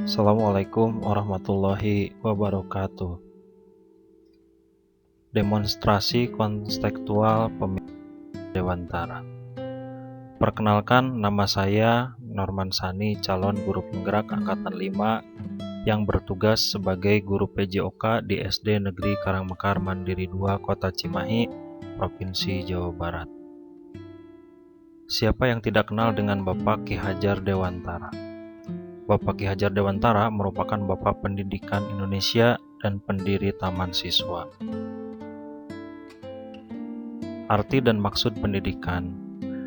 Assalamualaikum warahmatullahi wabarakatuh. Demonstrasi kontekstual pemilu Dewantara. Perkenalkan, nama saya Norman Sani, calon guru penggerak Angkatan 5 yang bertugas sebagai guru PJOK di SD Negeri Karangmekar Mandiri 2 Kota Cimahi, Provinsi Jawa Barat. Siapa yang tidak kenal dengan Bapak Ki Hajar Dewantara? Bapak Ki Hajar Dewantara merupakan Bapak Pendidikan Indonesia dan pendiri Taman Siswa. Arti dan maksud pendidikan.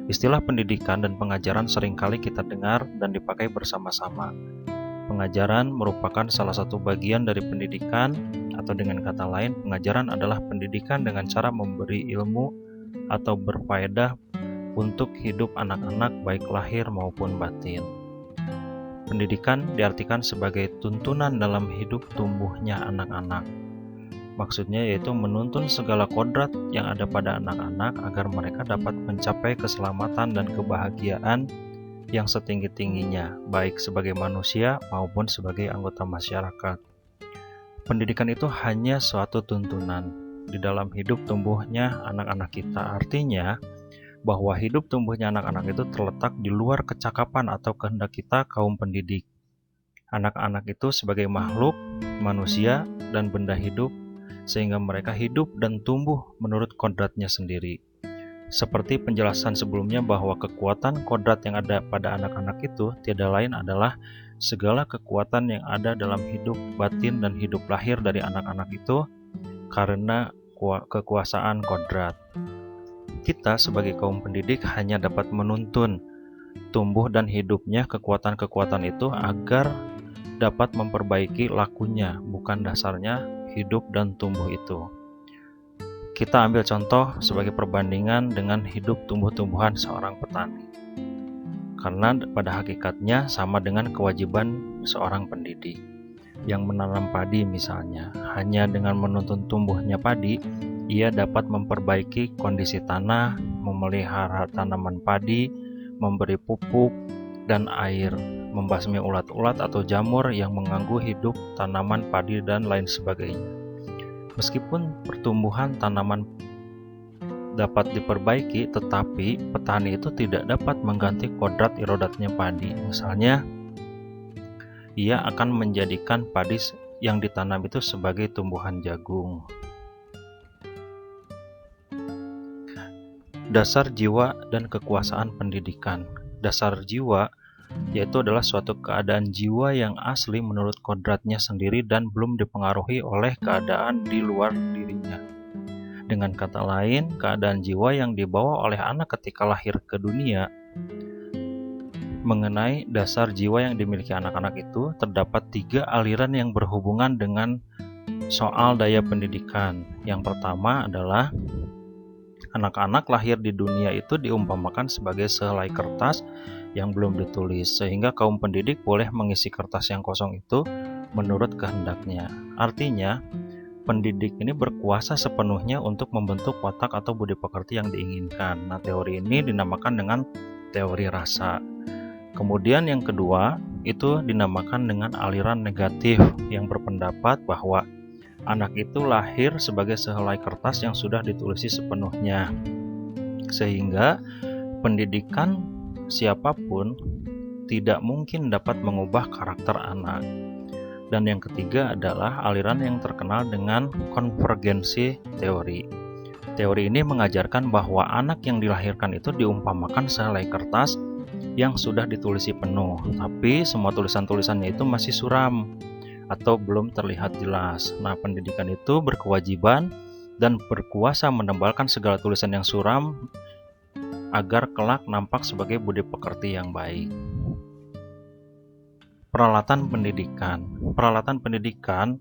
Istilah pendidikan dan pengajaran seringkali kita dengar dan dipakai bersama-sama. Pengajaran merupakan salah satu bagian dari pendidikan, atau dengan kata lain, pengajaran adalah pendidikan dengan cara memberi ilmu atau berfaedah untuk hidup anak-anak baik lahir maupun batin. Pendidikan diartikan sebagai tuntunan dalam hidup tumbuhnya anak-anak. Maksudnya yaitu menuntun segala kodrat yang ada pada anak-anak agar mereka dapat mencapai keselamatan dan kebahagiaan yang setinggi-tingginya, baik sebagai manusia maupun sebagai anggota masyarakat. Pendidikan itu hanya suatu tuntunan di dalam hidup tumbuhnya anak-anak kita. Artinya, bahwa hidup tumbuhnya anak-anak itu terletak di luar kecakapan atau kehendak kita kaum pendidik. Anak-anak itu sebagai makhluk, manusia, dan benda hidup, sehingga mereka hidup dan tumbuh menurut kodratnya sendiri. Seperti penjelasan sebelumnya bahwa kekuatan kodrat yang ada pada anak-anak itu tiada lain adalah segala kekuatan yang ada dalam hidup batin dan hidup lahir dari anak-anak itu karena kekuasaan kodrat. Kita sebagai kaum pendidik hanya dapat menuntun tumbuh dan hidupnya kekuatan-kekuatan itu agar dapat memperbaiki lakunya, bukan dasarnya hidup dan tumbuh itu. Kita ambil contoh sebagai perbandingan dengan hidup tumbuh-tumbuhan seorang petani. Karena pada hakikatnya sama dengan kewajiban seorang pendidik yang menanam padi misalnya. Hanya dengan menuntun tumbuhnya padi, ia dapat memperbaiki kondisi tanah, memelihara tanaman padi, memberi pupuk dan air, membasmi ulat-ulat atau jamur yang mengganggu hidup tanaman padi dan lain sebagainya. Meskipun pertumbuhan tanaman dapat diperbaiki, tetapi petani itu tidak dapat mengganti kodrat irodatnya padi. Misalnya, ia akan menjadikan padi yang ditanam itu sebagai tumbuhan jagung. Dasar jiwa dan kekuasaan pendidikan. Dasar jiwa yaitu adalah suatu keadaan jiwa yang asli menurut kodratnya sendiri dan belum dipengaruhi oleh keadaan di luar dirinya. Dengan kata lain, keadaan jiwa yang dibawa oleh anak ketika lahir ke dunia. Mengenai dasar jiwa yang dimiliki anak-anak itu, terdapat 3 aliran yang berhubungan dengan soal daya pendidikan. Yang pertama adalah anak-anak lahir di dunia itu diumpamakan sebagai sehelai kertas yang belum ditulis, sehingga kaum pendidik boleh mengisi kertas yang kosong itu menurut kehendaknya. Artinya, pendidik ini berkuasa sepenuhnya untuk membentuk watak atau budi pekerti yang diinginkan. Nah, teori ini dinamakan dengan teori rasa. Kemudian yang kedua, itu dinamakan dengan aliran negatif yang berpendapat bahwa anak itu lahir sebagai sehelai kertas yang sudah ditulisi sepenuhnya. Sehingga pendidikan siapapun tidak mungkin dapat mengubah karakter anak. Dan yang ketiga adalah aliran yang terkenal dengan konvergensi teori. Teori ini mengajarkan bahwa anak yang dilahirkan itu diumpamakan sehelai kertas yang sudah ditulisi penuh, tapi semua tulisan-tulisannya itu masih suram atau belum terlihat jelas. Nah, pendidikan itu berkewajiban dan berkuasa menebalkan segala tulisan yang suram agar kelak nampak sebagai budi pekerti yang baik. Peralatan pendidikan. Peralatan pendidikan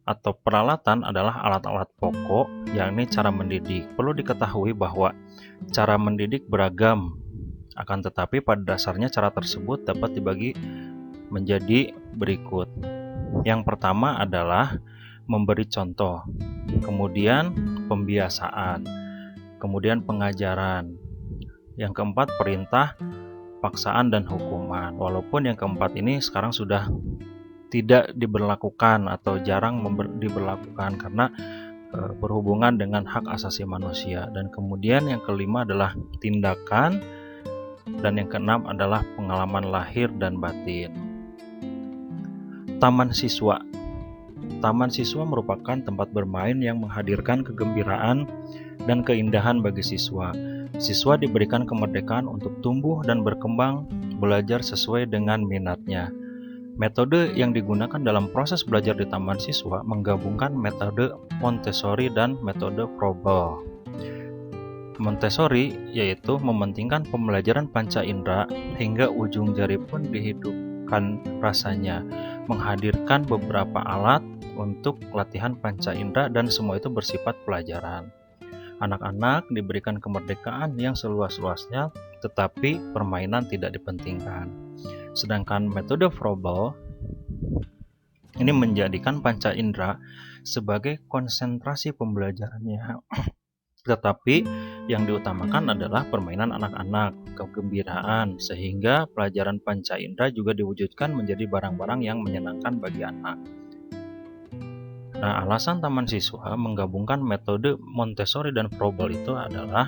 atau peralatan adalah alat-alat pokok, yakni cara mendidik. Perlu diketahui bahwa cara mendidik beragam, akan tetapi pada dasarnya cara tersebut dapat dibagi menjadi berikut. Yang pertama adalah memberi contoh, kemudian pembiasaan, kemudian pengajaran. Yang keempat, perintah, paksaan dan hukuman. Walaupun yang keempat ini sekarang sudah tidak diberlakukan atau jarang diberlakukan karena berhubungan dengan hak asasi manusia. Dan kemudian yang kelima adalah tindakan, dan yang keenam adalah pengalaman lahir dan batin. Taman siswa. Taman siswa merupakan tempat bermain yang menghadirkan kegembiraan dan keindahan bagi siswa. Siswa diberikan kemerdekaan untuk tumbuh dan berkembang, belajar sesuai dengan minatnya. Metode yang digunakan dalam proses belajar di taman siswa menggabungkan metode Montessori dan metode Froebel. Montessori yaitu mementingkan pembelajaran panca indera hingga ujung jari pun dihidupkan rasanya, menghadirkan beberapa alat untuk latihan panca indera dan semua itu bersifat pelajaran. Anak-anak diberikan kemerdekaan yang seluas-luasnya, tetapi permainan tidak dipentingkan. Sedangkan metode Froebel ini menjadikan panca indera sebagai konsentrasi pembelajarannya. Tetapi yang diutamakan adalah permainan anak-anak, kegembiraan, sehingga pelajaran panca indera juga diwujudkan menjadi barang-barang yang menyenangkan bagi anak. Nah, alasan taman siswa menggabungkan metode Montessori dan Froebel itu adalah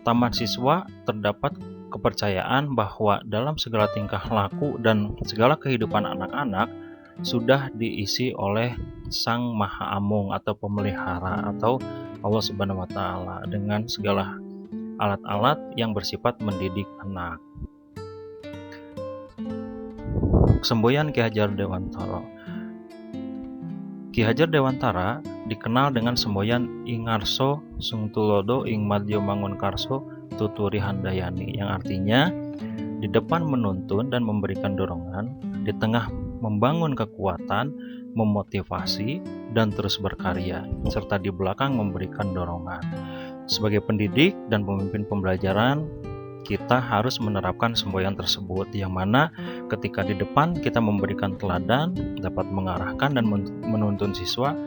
taman siswa terdapat kepercayaan bahwa dalam segala tingkah laku dan segala kehidupan anak-anak sudah diisi oleh Sang Maha Amung atau pemelihara atau Allah Subhanahu wa Ta'ala dengan segala alat-alat yang bersifat mendidik anak. Semboyan Ki Hajar Dewantara. Ki Hajar Dewantara dikenal dengan semboyan Ingarso Sungtulodo ing Madya Mangunkarso Tuturi Handayani, yang artinya di depan menuntun dan memberikan dorongan, di tengah membangun kekuatan, memotivasi, dan terus berkarya, serta di belakang memberikan dorongan. Sebagai pendidik dan pemimpin pembelajaran, kita harus menerapkan semboyan tersebut, yang mana ketika di depan kita memberikan teladan, dapat mengarahkan dan menuntun siswa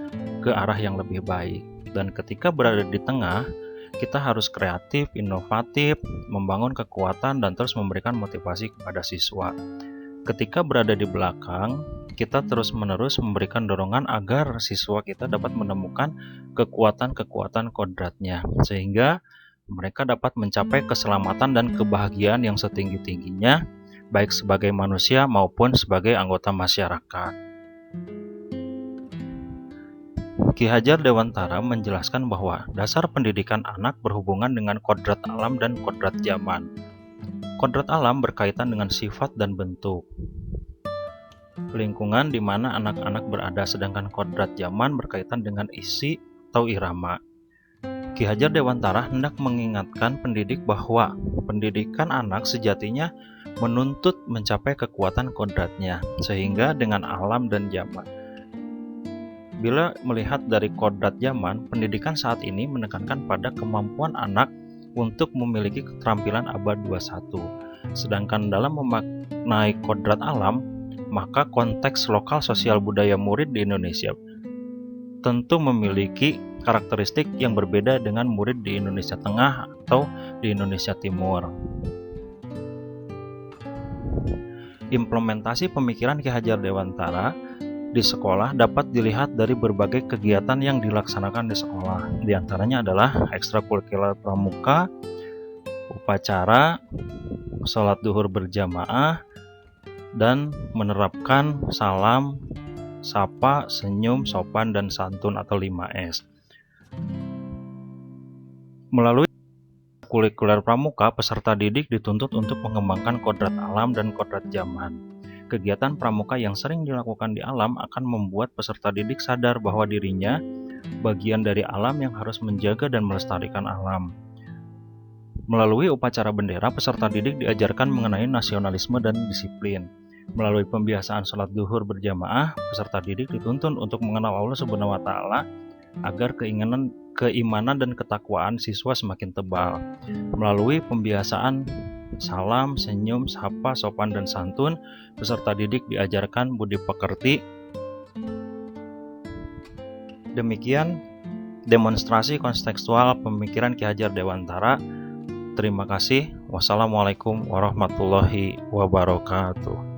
ke arah yang lebih baik. Dan ketika berada di tengah, kita harus kreatif, inovatif, membangun kekuatan, dan terus memberikan motivasi kepada siswa. Ketika berada di belakang, kita terus-menerus memberikan dorongan agar siswa kita dapat menemukan kekuatan-kekuatan kodratnya, sehingga mereka dapat mencapai keselamatan dan kebahagiaan yang setinggi-tingginya, baik sebagai manusia maupun sebagai anggota masyarakat. Ki Hajar Dewantara menjelaskan bahwa dasar pendidikan anak berhubungan dengan kodrat alam dan kodrat zaman. Kodrat alam berkaitan dengan sifat dan bentuk lingkungan di mana anak-anak berada, sedangkan kodrat zaman berkaitan dengan isi atau irama. Ki Hajar Dewantara hendak mengingatkan pendidik bahwa pendidikan anak sejatinya menuntut mencapai kekuatan kodratnya, sehingga dengan alam dan zaman. Bila melihat dari kodrat zaman, pendidikan saat ini menekankan pada kemampuan anak untuk memiliki keterampilan abad 21. Sedangkan dalam memaknai kodrat alam, maka konteks lokal sosial budaya murid di Indonesia tentu memiliki karakteristik yang berbeda dengan murid di Indonesia Tengah atau di Indonesia Timur. Implementasi pemikiran Ki Hajar Dewantara di sekolah dapat dilihat dari berbagai kegiatan yang dilaksanakan di sekolah. Di antaranya adalah ekstrakurikuler pramuka, upacara, sholat duhur berjamaah, dan menerapkan salam, sapa, senyum, sopan, dan santun atau 5S. Melalui kurikuler pramuka, peserta didik dituntut untuk mengembangkan kodrat alam dan kodrat zaman. Kegiatan pramuka yang sering dilakukan di alam akan membuat peserta didik sadar bahwa dirinya bagian dari alam yang harus menjaga dan melestarikan alam. Melalui upacara bendera, peserta didik diajarkan mengenai nasionalisme dan disiplin. Melalui pembiasaan sholat duhur berjamaah, peserta didik dituntun untuk mengenal Allah Subhanahu wa Ta'ala agar keimanan dan ketakwaan siswa semakin tebal. Melalui pembiasaan salam, senyum, sapa, sopan, dan santun, peserta didik diajarkan budi pekerti. Demikian demonstrasi kontekstual pemikiran Ki Hajar Dewantara. Terima kasih. Wassalamualaikum warahmatullahi wabarakatuh.